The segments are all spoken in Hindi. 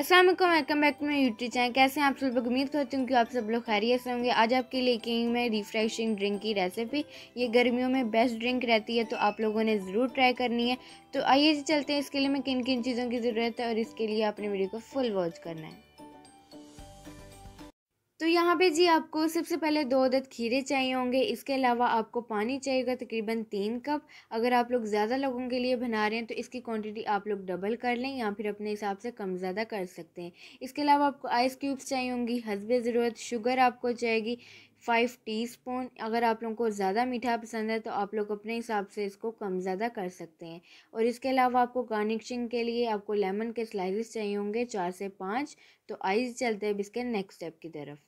अस्सलाम वालेकुम, welcome back to my YouTube channel. कैसे हैं आप सब लोग? उम्मीद करती हूँ कि आप सब लोग खैरियत से होंगे। आज आपके लिए लेके आई मैं रिफ्रेशिंग ड्रिंक की रेसिपी। ये गर्मियों में बेस्ट ड्रिंक रहती है, तो आप लोगों ने ज़रूर ट्राई करनी है। तो आइए जी चलते हैं, इसके लिए मैं किन किन चीज़ों की ज़रूरत है और इसके लिए आपने वीडियो को फुल वॉच करना है। तो यहाँ पे जी आपको सबसे पहले 2 अदद खीरे चाहिए होंगे। इसके अलावा आपको पानी चाहिएगा तकरीबन 3 कप। अगर आप लोग ज़्यादा लोगों के लिए बना रहे हैं तो इसकी क्वांटिटी आप लोग डबल कर लें या फिर अपने हिसाब से कम ज़्यादा कर सकते हैं। इसके अलावा आपको आइस क्यूब्स चाहिए होंगी हस्बे ज़रूरत। शुगर आपको चाहिएगी 5 टीस्पून। अगर आप लोगों को ज़्यादा मीठा पसंद है तो आप लोग अपने हिसाब से इसको कम ज़्यादा कर सकते हैं। और इसके अलावा आपको गार्निशिंग के लिए आपको लेमन के स्लाइसेस चाहिए होंगे 4 से 5। तो आइए चलते हैं इसके नेक्स्ट स्टेप की तरफ।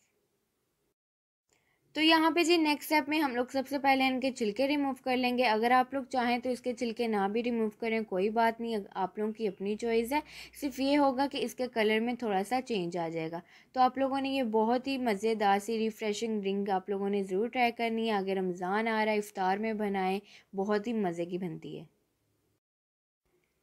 तो यहाँ पे जी नेक्स्ट स्टेप में हम लोग सबसे पहले इनके छिलके रिमूव कर लेंगे। अगर आप लोग चाहें तो इसके छिलके ना भी रिमूव करें, कोई बात नहीं, आप लोगों की अपनी चॉइस है। सिर्फ ये होगा कि इसके कलर में थोड़ा सा चेंज आ जाएगा। तो आप लोगों ने ये बहुत ही मज़ेदार सी रिफ़्रेशिंग ड्रिंक आप लोगों ने ज़रूर ट्राई करनी है। अगर रमज़ान आ रहा है, इफ्तार में बनाएं, बहुत ही मज़े की बनती है।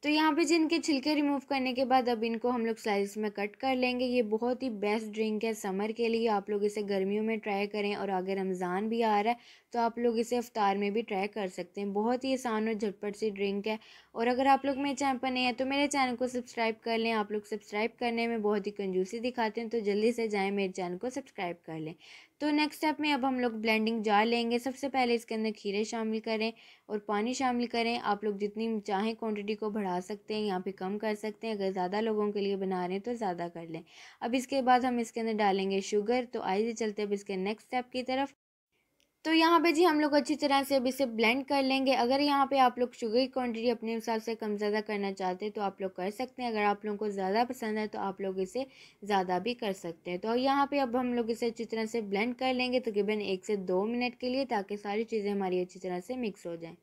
तो यहाँ पे जिनके छिलके रिमूव करने के बाद अब इनको हम लोग स्लाइस में कट कर लेंगे। ये बहुत ही बेस्ट ड्रिंक है समर के लिए। आप लोग इसे गर्मियों में ट्राई करें और अगर रमज़ान भी आ रहा है तो आप लोग इसे इफ्तार में भी ट्राई कर सकते हैं। बहुत ही आसान और झटपट सी ड्रिंक है। और अगर आप लोग मेरे चैनल पर नए हैं तो मेरे चैनल को सब्सक्राइब कर लें। आप लोग सब्सक्राइब करने में बहुत ही कंजूसी दिखाते हैं, तो जल्दी से जाएँ मेरे चैनल को सब्सक्राइब कर लें। तो नेक्स्ट स्टेप में अब हम लोग ब्लेंडिंग जार लेंगे। सबसे पहले इसके अंदर खीरे शामिल करें और पानी शामिल करें। आप लोग जितनी चाहें क्वांटिटी को बढ़ा सकते हैं या फिर कम कर सकते हैं। अगर ज़्यादा लोगों के लिए बना रहे हैं तो ज़्यादा कर लें। अब इसके बाद हम इसके अंदर डालेंगे शुगर। तो आइए चलते हैं अब इसके नेक्स्ट स्टेप की तरफ। तो यहाँ पे जी हम लोग अच्छी तरह से अब इसे ब्लेंड कर लेंगे। अगर यहाँ पे आप लोग शुगर की क्वांटिटी अपने हिसाब से कम ज़्यादा करना चाहते हैं तो आप लोग कर सकते हैं। अगर आप लोगों को ज़्यादा पसंद है तो आप लोग इसे ज़्यादा भी कर सकते हैं। तो यहाँ पे अब हम लोग इसे अच्छी तरह से ब्लेंड कर लेंगे तकरीबन 1 से 2 मिनट के लिए, ताकि सारी चीज़ें हमारी अच्छी तरह से मिक्स हो जाएँ।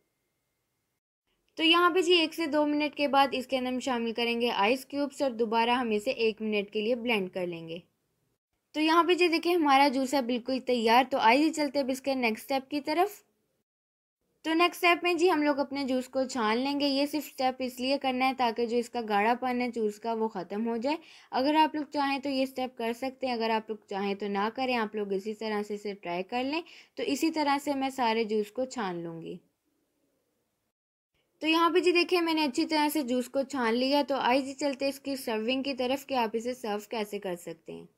तो यहाँ पे जी 1 से 2 मिनट के बाद इसके अंदर हम शामिल करेंगे आइस क्यूब्स और दोबारा हम इसे 1 मिनट के लिए ब्लेंड कर लेंगे। तो यहाँ पे जी देखिए हमारा जूस है बिल्कुल तैयार। तो आइए चलते हैं अब इसके नेक्स्ट स्टेप की तरफ। तो नेक्स्ट स्टेप में जी हम लोग अपने जूस को छान लेंगे। ये सिर्फ स्टेप इसलिए करना है ताकि जो इसका गाढ़ापन है जूस का वो ख़त्म हो जाए। अगर आप लोग चाहें तो ये स्टेप कर सकते हैं, अगर आप लोग चाहें तो ना करें। आप लोग इसी तरह से इसे ट्राई कर लें। तो इसी तरह से मैं सारे जूस को छान लूँगी। तो यहाँ पे जी देखिए मैंने अच्छी तरह से जूस को छान लिया। तो आइए जी चलते इसकी सर्विंग की तरफ कि आप इसे सर्व कैसे कर सकते हैं।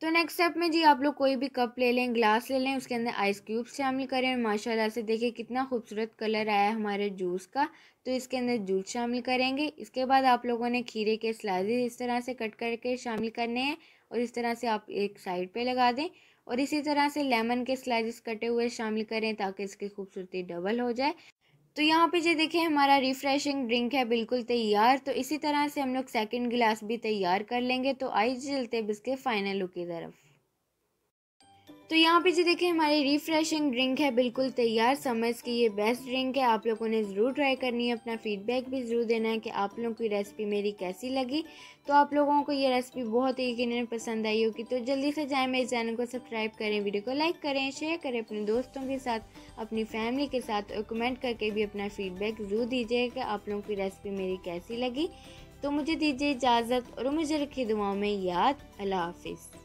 तो नेक्स्ट स्टेप में जी आप लोग कोई भी कप ले लें, ग्लास ले लें, उसके अंदर आइस क्यूब्स शामिल करें और माशाल्लाह से देखिए कितना खूबसूरत कलर आया है हमारे जूस का। तो इसके अंदर जूस शामिल करेंगे। इसके बाद आप लोगों ने खीरे के स्लाइसेस इस तरह से कट करके शामिल करने हैं और इस तरह से आप एक साइड पे लगा दें। और इसी तरह से लेमन के स्लाइसेस कटे हुए शामिल करें ताकि इसकी खूबसूरती डबल हो जाए। तो यहाँ पे जो देखिए हमारा रिफ्रेशिंग ड्रिंक है बिल्कुल तैयार। तो इसी तरह से हम लोग सेकंड गिलास भी तैयार कर लेंगे। तो आइए चलते हैं इसके फाइनल लुक की तरफ। तो यहाँ पे जो देखिए हमारी रिफ्रेशिंग ड्रिंक है बिल्कुल तैयार। समर्स की ये बेस्ट ड्रिंक है, आप लोगों ने ज़रूर ट्राई करनी है। अपना फीडबैक भी ज़रूर देना है कि आप लोगों की रेसिपी मेरी कैसी लगी। तो आप लोगों को ये रेसिपी बहुत ही यकीनन पसंद आई होगी। तो जल्दी से जाएं मेरे चैनल को सब्सक्राइब करें, वीडियो को लाइक करें, शेयर करें अपने दोस्तों के साथ, अपनी फैमिली के साथ और कमेंट करके भी अपना फीडबैक ज़रूर दीजिए कि आप लोगों की रेसिपी मेरी कैसी लगी। तो मुझे दीजिए इजाज़त और मुझे रखिए दुआओं में याद। अल्लाह हाफिज़।